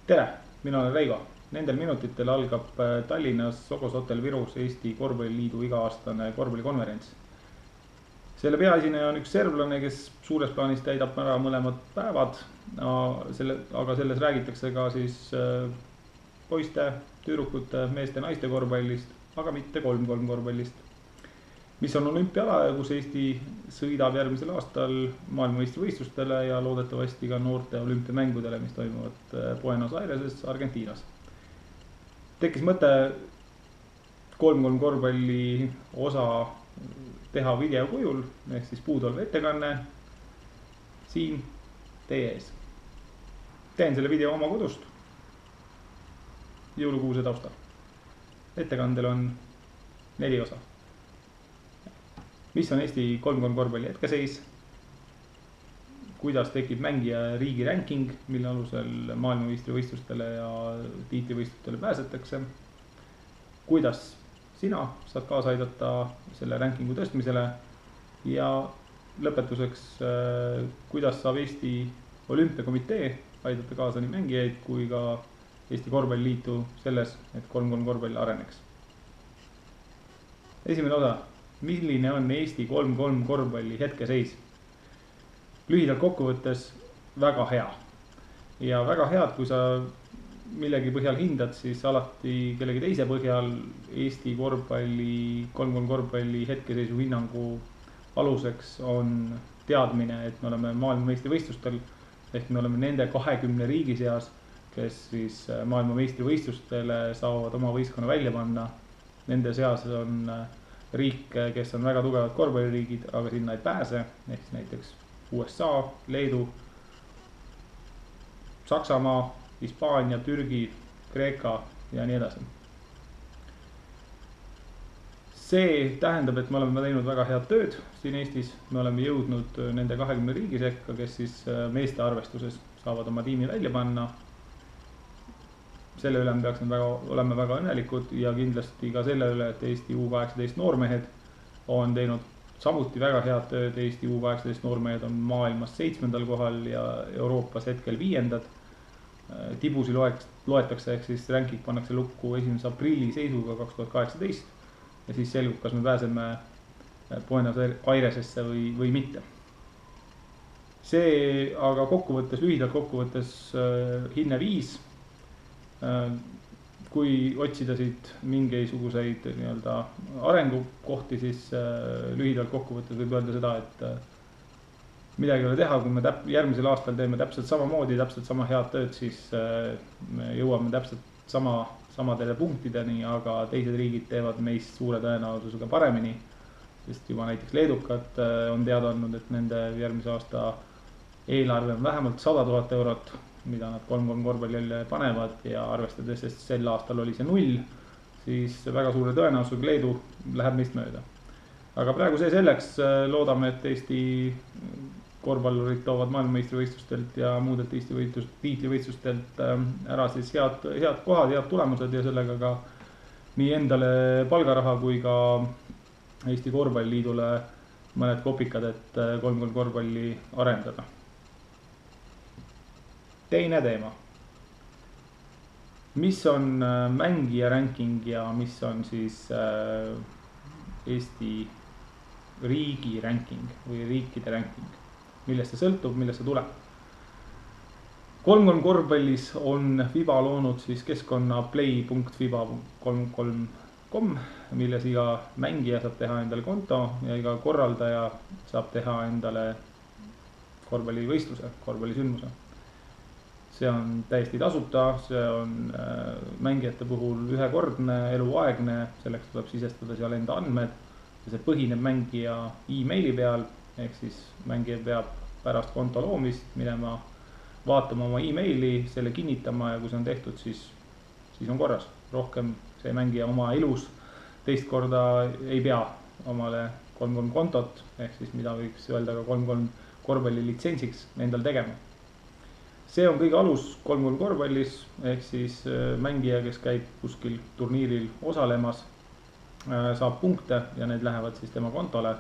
Tere, mina olen Reigo. Nendel minutitel algab Tallinnas Sogos Hotel Virus Eesti Korvpalliliidu iga-aastane korvpallikonverents. Selle peaesineja on üks serblane, kes suures plaanis täidab ära mõlemad päevad, aga selles räägitakse ka siis poiste, tüdrukute, meeste, naiste korvpallist, aga mitte 3-3 korvpallist, mis on olümpiala ja kus Eesti sõidab järgmisel aastal maailmameistrivõistlustele ja loodetavasti ka noorte olümpiamängudele, mis toimuvad Buenos Aireses, Argentiinas. Tekkis mõte 3-3 korvpalli osa teha video kujul, ehk siis puuduoleva ettekanne siin teie ees. Teen selle video oma kodust jõulukuuse taustal. Ettekandel on 4 osa. Mis on Eesti 3-3 korvpalli hetkeseis, kuidas tekib mängija riigi ranking, mille alusel maailmameistrivõistlustele ja tiitlivõistlustele pääsetakse, kuidas sina saad kaasa aidata selle rankingu tõstmisele ja lõpetuseks, kuidas saab Eesti Olümpiakomitee aidata kaasa nii mängijaid kui ka Eesti Korvpalliliitu selles, et 3-3 korvpall areneks. Esimene osa. Milline on Eesti 3-3 korvpalli hetkeseis? Lühidalt kokkuvõttes väga hea. Ja väga head, kui sa millegi põhjal hindad, siis alati kellegi teise põhjal Eesti korvpalli, 3-3 korvpalli hetkeseisu hinnangu aluseks on teadmine, et me oleme maailmameistrivõistlustel, ehk me oleme nende 20 riigi seas, kes siis maailmameistrivõistlustele saavad oma võistkonna välja panna. Nende seas on riike, kes on väga tugevad korvpalliriigid, aga sinna ei pääse, ehk näiteks USA, Leedu, Saksamaa, Hispaania, Türgi, Kreeka ja nii edasi. See tähendab, et me oleme teinud väga head tööd siin Eestis. Me oleme jõudnud nende 20 riigi sekka, kes siis meeste arvestuses saavad oma tiimi välja panna. Selle üle me peaksime olema väga õnnelikud ja kindlasti ka selle üle, et Eesti U18 noormehed on teinud samuti väga head tööd. Eesti U18 noormehed on maailmas 7. kohal ja Euroopas hetkel 5. Tibusi loetakse, ehk siis ranking pannakse lukku 1. aprilli seisuga 2018 ja siis selgub, kas me pääseme Buenos Airesesse või mitte. See aga lühidalt kokkuvõttes hinne 5. Kui otsida siit mingisuguseid arengukohti, siis lühidalt kokkuvõttes võib öelda seda, et midagi ei ole teha, kui me järgmisel aastal teeme täpselt samamoodi, täpselt sama head tööd, siis me jõuame täpselt samadele punktideni, aga teised riigid teevad meist suure tõenäosusega paremini, sest juba näiteks leedukad on teada andnud, et nende järgmise aasta eelarve on vähemalt 100 000 eurot, mida nad 3-3 korvpallile panevad ja arvestades, sest sel aastal oli see 0, siis väga suure tõenäosusega Leedu läheb meist mööda. Aga praegu see selleks, loodame, et Eesti korvpallurid toovad maailmameistrivõistlustelt ja muudelt tiitlivõistlustelt ära siis head kohad, head tulemused ja sellega ka nii endale palgaraha kui ka Eesti Korvpalliliidule mõned kopikad, et 3-3 korvpalli arendada. Teine teema. Mis on mängija ranking ja mis on siis Eesti riigi ranking või riikide ranking? Millest see sõltub, millest see tuleb? 3-3 korvpallis on FIBA loonud siis keskkonna play.fiba.3.com, milles iga mängija saab teha endale konto ja iga korraldaja saab teha endale korvpallivõistluse, korvpallisündmuse. See on täiesti tasuta, see on mängijate puhul ühekordne, eluaegne, selleks tuleb sisestada seal enda andmed ja see põhineb mängija e-maili peal, ehk siis mängija peab pärast konto loomist minema, vaatama oma e-maili, selle kinnitama ja kui see on tehtud, siis on korras. Rohkem see mängija oma elus teist korda ei pea omale 3-3 kontot, ehk siis mida võiks öelda ka 3-3 korvpalli litsentsiks endal tegema. See on kõige alus 3-3 korvpallis, ehk siis mängija, kes käib kuskil turniiril osalemas, saab punkte ja need lähevad siis tema kontole.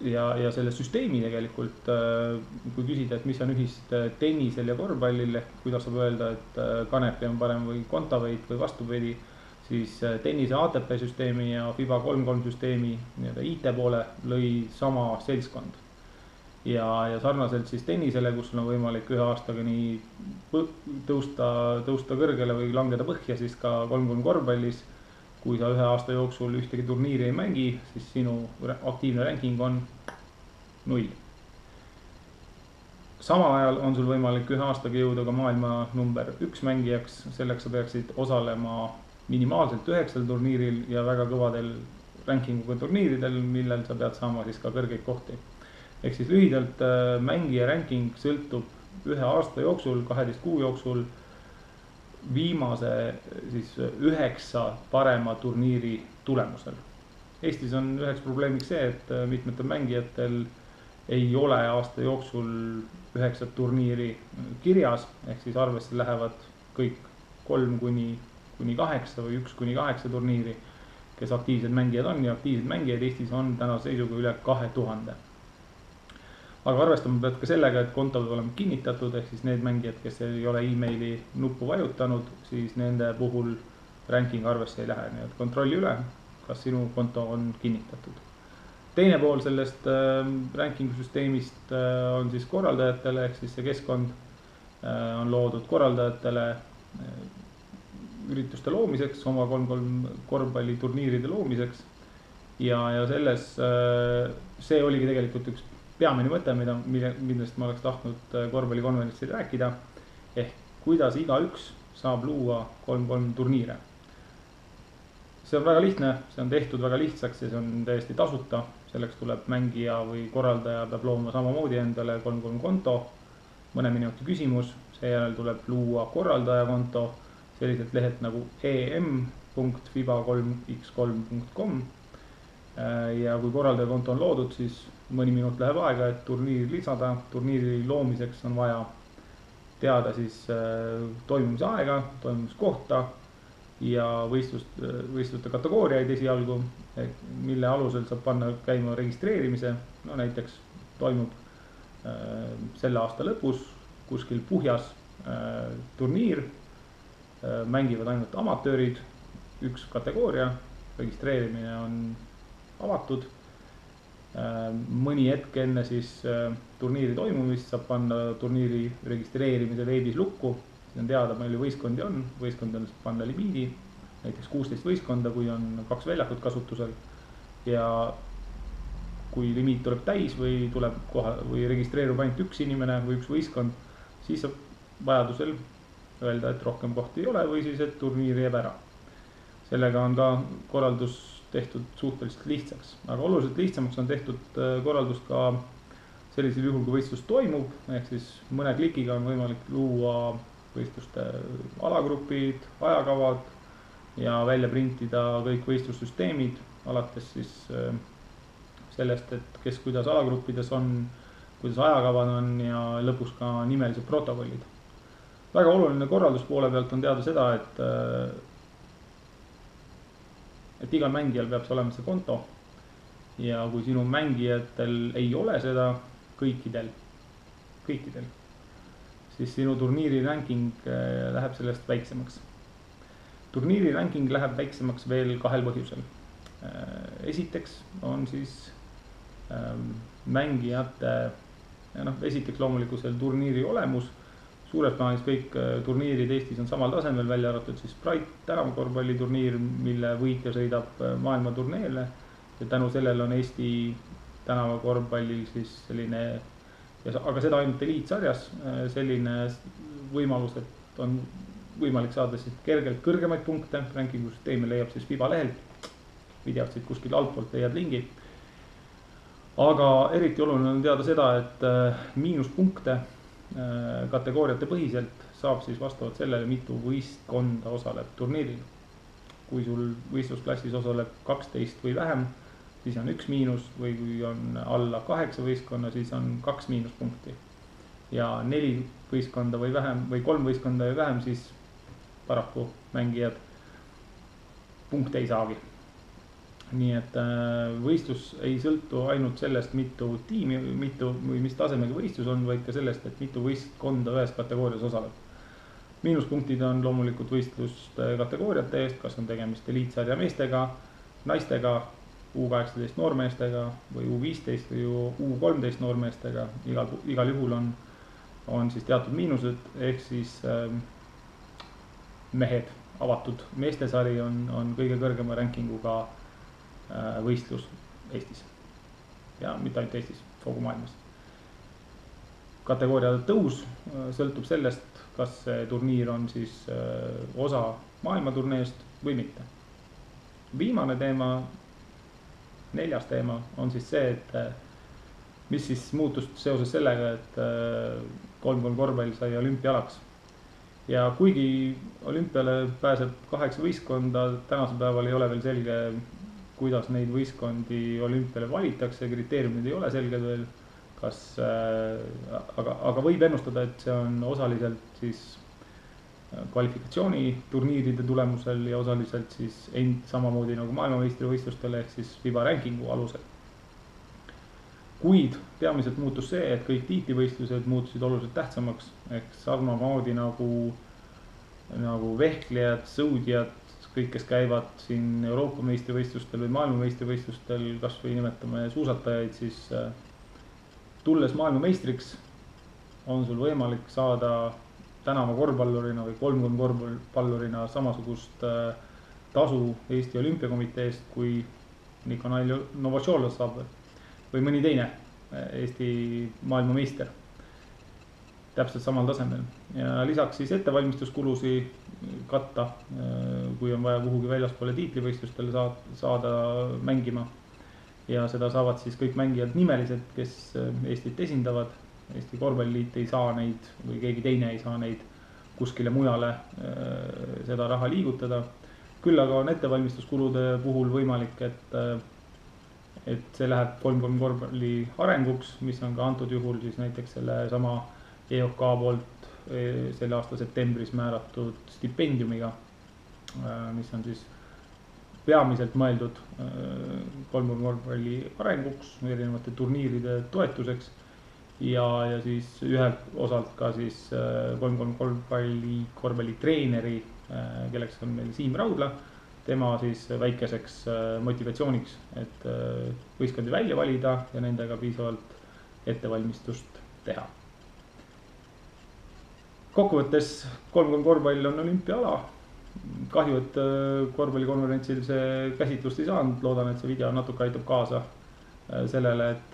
ja selle süsteemi tegelikult, kui küsida, et mis on ühist tennisel ja korvpallil, ehk kuidas saab öelda, et Kanepi on parem või Kontaveit või vastupidi, siis tennise ATP süsteemi ja FIBA 3-3 süsteemi nii-öelda IT poole lõi sama seltskond. Ja sarnaselt siis tennisele, kus on võimalik ühe aastaga nii tõusta kõrgele või langeda põhja, siis ka 3-3 korvpallis, kui sa ühe aasta jooksul ühtegi turniiri ei mängi, siis sinu aktiivne ranking on 0. Samal ajal on sul võimalik ühe aastaga jõuda ka maailma number 1 mängijaks, selleks sa peaksid osalema minimaalselt 9 turniiril ja väga kõvadel rankinguga turniiridel, millel sa pead saama siis ka kõrgeid kohti. Ehk siis lühidalt mängija ranking sõltub ühe aasta jooksul, 12 kuu jooksul viimase siis 9 parema turniiri tulemusel. Eestis on üheks probleemiks see, et mitmetel mängijatel ei ole aasta jooksul 9 turniiri kirjas, ehk siis arvesse lähevad kõik 3-8 või 1-8 turniiri, kes aktiivsed mängijad on, ja aktiivsed mängijaid Eestis on tänase seisuga üle 2000. Aga arvestama pead ka sellega, et konto peab olema kinnitatud, ehk siis need mängijad, kes ei ole emaili nuppu vajutanud, siis nende puhul ranking arvesse ei lähe, nii et kontrolli üle, kas sinu konto on kinnitatud. Teine pool sellest ranking süsteemist on siis korraldajatele, ehk siis see keskkond on loodud korraldajatele ürituste loomiseks, oma 3-3 korvpalliturniiride loomiseks. Ja selles, see oligi tegelikult üks peamine mõte, millest ma oleks tahtnud korvpallikonverentsil rääkida, ehk kuidas igaüks saab luua 3-3 turniire. See on väga lihtne, see on tehtud väga lihtsaks ja see on täiesti tasuta. Selleks tuleb mängija või korraldaja peab looma samamoodi endale 3-3 konto, mõne minuti küsimus, seejärel tuleb luua korraldaja konto selliselt lehelt nagu em.fiba3x3.com. Ja kui korraldaja konto on loodud, siis mõni minut läheb aega, et turniiri lisada. Turniiri loomiseks on vaja teada siis toimumise aega, toimumiskohta ja võistluste kategooriaid esialgu, mille alusel saab panna käima registreerimise. No näiteks toimub selle aasta lõpus kuskil Puhjas turniir, mängivad ainult amatöörid, üks kategooria, registreerimine on avatud. Mõni hetk enne siis turniiri toimumist saab panna turniiri registreerimise veebis lukku. See on teada, palju võistkondi on. Võistkondadel saab panna limiidi, näiteks 16 võistkonda, kui on 2 väljakut kasutusel. Ja kui limiit tuleb täis või registreerub ainult üks inimene või üks võistkond, siis saab vajadusel öelda, et rohkem kohti ei ole või siis, et turniir jääb ära. Sellega on ka korraldus tehtud suhteliselt lihtsaks, aga oluliselt lihtsamaks on tehtud korraldus ka sellisel juhul, kui võistlus toimub, ehk siis mõne klikiga on võimalik luua võistluste alagrupid, ajakavad ja välja printida kõik võistlussüsteemid, alates siis sellest, et kes kuidas alagruppides on, kuidas ajakavad on ja lõpus ka nimelised protokollid. Väga oluline korralduspoole pealt on teada seda, et igal mängijal peab see olema see konto ja kui sinu mängijatel ei ole seda, kõikidel, siis sinu turniiri ranking läheb sellest väiksemaks. Turniiri ranking läheb väiksemaks veel 2 põhjusel. Esiteks on siis mängijate, esiteks loomulikult selle turniiri olemus. Suures plaanis kõik turniirid Eestis on samal tasemel, välja arvatud siis Pride tänavakorvpalliturniir, mille võitja sõidab maailma turneele ja tänu sellele on Eesti tänavakorvpallil siis selline, aga seda ainult eliitsarjas, selline võimalus, et on võimalik saada siis kergelt kõrgemaid punkte. Rankingu süsteemi leiab siis FIBA lehelt, videot siit kuskil altpoolt leiad lingi. Aga eriti oluline on teada seda, et miinuspunkte kategooriate põhiselt saab siis vastavalt sellele, mitu võistkonda osaleb turniiril. Kui sul võistlusklassis osaleb 12 või vähem, siis on 1 miinus või kui on alla 8 võistkonna, siis on 2 miinuspunkti. Ja 4 võistkonda või vähem või 3 võistkonda või vähem, siis paraku mängijad punkte ei saagi. nii et võistlus ei sõltu ainult sellest, mitu tiimi, või mis tasemega võistlus on, vaid ka sellest, et mitu võistkonda ühes kategoorias osaleb. Miinuspunktid on loomulikult võistluste kategooriate eest, kas on tegemist eliitsarja meestega, naistega, U18 noormeestega või U15 või U13 noormeestega. Igal juhul on siis teatud miinused, ehk siis mehed, avatud meestesari on kõige kõrgema rankinguga võistlus Eestis ja mitte ainult Eestis, kogu maailmas. Kategooria tõus sõltub sellest, kas see turniir on siis osa maailmaturneest või mitte. Viimane teema, 4. teema on siis see, et mis siis muutus seoses sellega, et 3x3 korvpall sai olümpialaks. Ja kuigi olümpiale pääseb 8 võistkonda, tänasel päeval ei ole veel selge, kuidas neid võistkondi olümpiale valitakse, kriteeriumid ei ole selged veel, aga võib ennustada, et see on osaliselt siis kvalifikatsiooniturniiride tulemusel ja osaliselt siis samamoodi nagu maailmameistrivõistlustele ehk siis FIBA rankingu alusel. Kuid peamiselt muutus see, et kõik tiitlivõistlused muutusid oluliselt tähtsamaks, ehk samamoodi nagu vehklejad, sõudjad, kõik, kes käivad siin Euroopa meistrivõistlustel või maailmameistrivõistlustel, kas või nimetame suusatajaid, siis tulles maailmameistriks on sul võimalik saada tänava korvpallurina või 3x3 korvpallurina samasugust tasu Eesti Olümpiakomiteest, kui Nikolai Novotšolov saab või mõni teine Eesti maailmameister täpselt samal tasemel. Ja lisaks siis ettevalmistuskulusi katta, kui on vaja kuhugi väljaspoole tiitlivõistlustele saada mängima. Ja seda saavad siis kõik mängijad nimeliselt, kes Eestit esindavad. Eesti korvpalliliit ei saa neid või keegi teine ei saa neid kuskile mujale seda raha liigutada. Küll aga on ettevalmistuskulude puhul võimalik, et see läheb 3x3 korvpalli arenguks, mis on ka antud juhul siis näiteks selle sama EOK poolt selle aasta septembris määratud stipendiumiga, mis on siis peamiselt mõeldud 3x3 korvpalli arenguks, erinevate turniiride toetuseks ja siis ühelt osalt ka siis 3x3 korvpallitreeneri, kelleks on meil Siim Raudla, tema siis väikeseks motivatsiooniks, et võistkondi välja valida ja nendega piisavalt ettevalmistust teha. Kokkuvõttes 3x3 korvpall on olümpiaala. Kahju, et korvpallikonverentsil see käsitlust ei saanud. Loodan, et see video natuke aitab kaasa sellele, et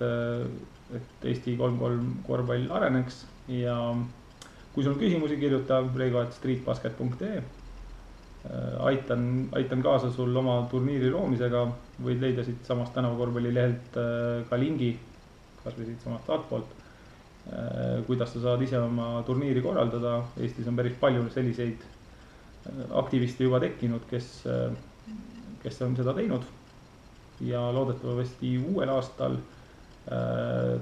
Eesti 3x3 korvpall areneks. Ja kui sul on küsimusi, kirjuta reigo@streetbasket.ee. Aitan kaasa sul oma turniiri loomisega. Võid leida siit samast tänavakorvpalli lehelt ka lingi, kas või siit samast altpoolt, kuidas sa saad ise oma turniiri korraldada. Eestis on päris palju selliseid aktiviste juba tekkinud, kes on seda teinud ja loodetavasti uuel aastal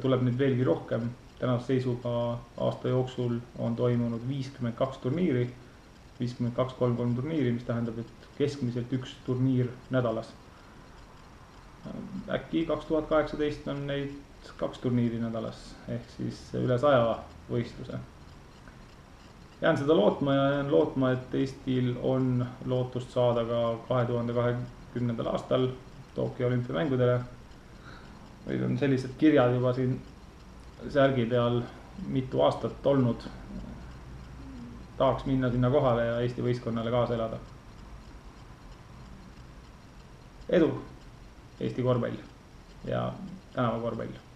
tuleb nüüd veelgi rohkem. Tänase seisuga aasta jooksul on toimunud 52 turniiri, 52 3x3 turniiri, mis tähendab, et keskmiselt üks turniir nädalas. Äkki 2018 on neid 2 turniiri nädalas, ehk siis üle 100 võistluse. Jään seda lootma ja jään lootma, et Eestil on lootust saada ka 2020. aastal Tokyo olümpiamängudele. Meil on sellised kirjad juba siin särgi peal mitu aastat olnud. Tahaks minna sinna kohale ja Eesti võistkonnale kaasa elada. Edu Eesti korvpall ja tänavakorvpall!